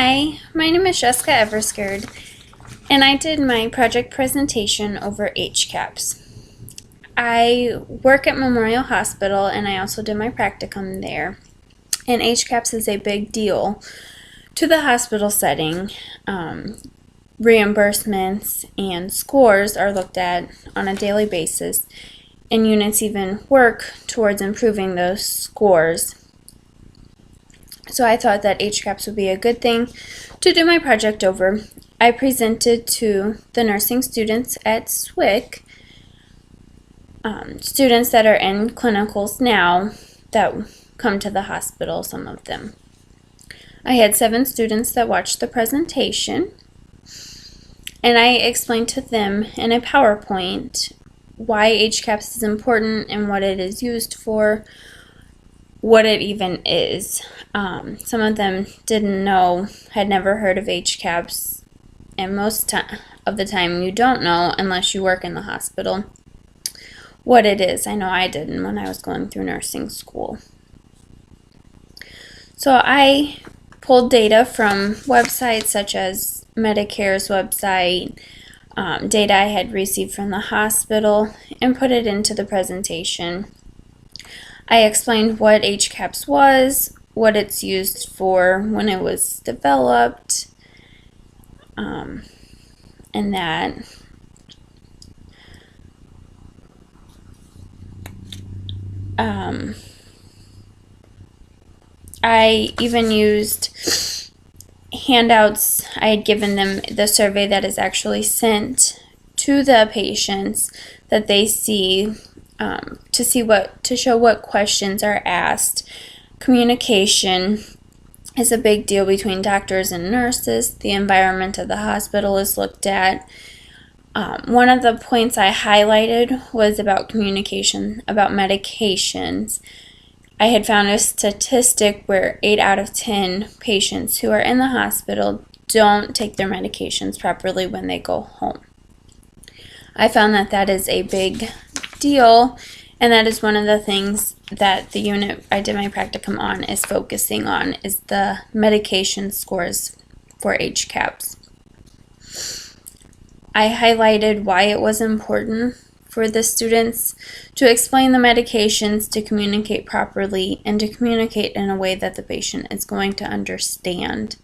Hi, my name is Jessica Everscared, and I did my project presentation over HCAPS. I work at Memorial Hospital, and I also did my practicum there. And HCAPS is a big deal to the hospital setting. Reimbursements and scores are looked at on a daily basis, and units even work towards improving those scores. So I thought that HCAPS would be a good thing to do my project over. I presented to the nursing students at SWIC, students that are in clinicals now that come to the hospital, some of them. I had 7 students that watched the presentation, and I explained to them in a PowerPoint why HCAPS is important and what it is used for, what it even is. Some of them didn't know, had never heard of HCAPS, and most of the time you don't know unless you work in the hospital what it is. I know I didn't when I was going through nursing school. So I pulled data from websites such as Medicare's website, data I had received from the hospital, and put it into the presentation. I explained what HCAPS was, what it's used for, when it was developed, and that. I even used handouts. I had given them the survey that is actually sent to the patients that they see, to show what questions are asked. Communication is a big deal between doctors and nurses. The environment of the hospital is looked at. One of the points I highlighted was about communication, about medications. I had found a statistic where 8 out of 10 patients who are in the hospital don't take their medications properly when they go home. I found that that is a big deal, and that is one of the things that the unit I did my practicum on is focusing on, is the medication scores for HCAPS. I highlighted why it was important for the students to explain the medications, to communicate properly, and to communicate in a way that the patient is going to understand.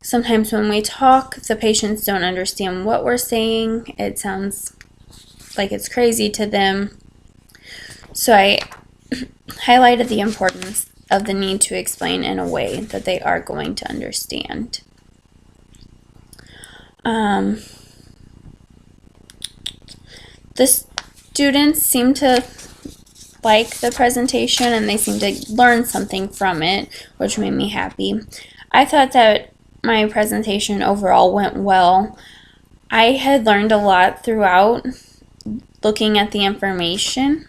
Sometimes when we talk, the patients don't understand what we're saying. It sounds like it's crazy to them. So I highlighted the importance of the need to explain in a way that they are going to understand. The students seem to like the presentation, and they seem to learn something from it, which made me happy. I thought that my presentation overall went well. I had learned a lot throughout looking at the information.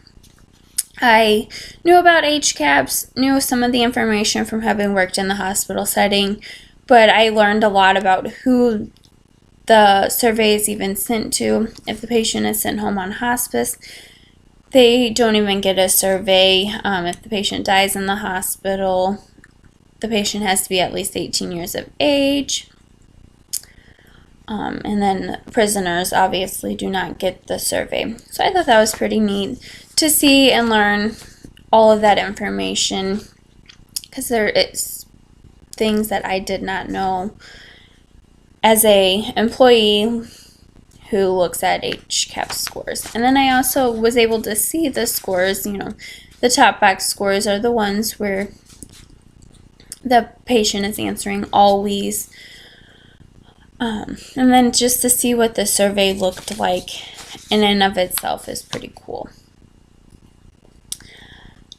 I knew about HCAPS, knew some of the information from having worked in the hospital setting, but I learned a lot about who the survey is even sent to. If the patient is sent home on hospice, they don't even get a survey. If the patient dies in the hospital, the patient has to be at least 18 years of age. And then prisoners obviously do not get the survey. So I thought that was pretty neat to see and learn all of that information, because there is things that I did not know as a employee who looks at HCAPS scores. And then I also was able to see the scores. The top box scores are the ones where the patient is answering always. And then just to see what the survey looked like in and of itself is pretty cool.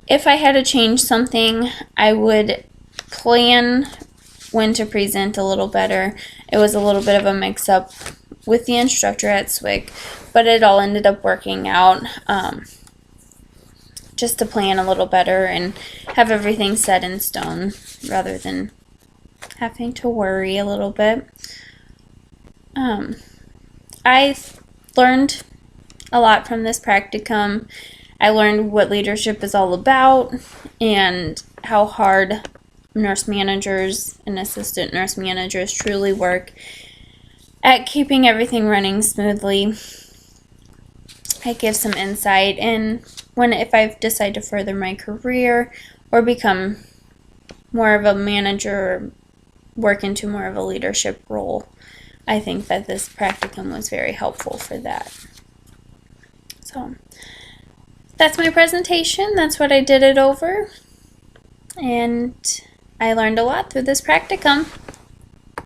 If I had to change something, I would plan when to present a little better. It was a little bit of a mix-up with the instructor at SWIC, but it all ended up working out. Just to plan a little better and have everything set in stone rather than having to worry a little bit. I learned a lot from this practicum. I learned what leadership is all about and how hard nurse managers and assistant nurse managers truly work at keeping everything running smoothly. It gives some insight, and if I decide to further my career or become more of a manager or work into more of a leadership role, I think that this practicum was very helpful for that. So that's my presentation. That's what I did it over, and I learned a lot through this practicum.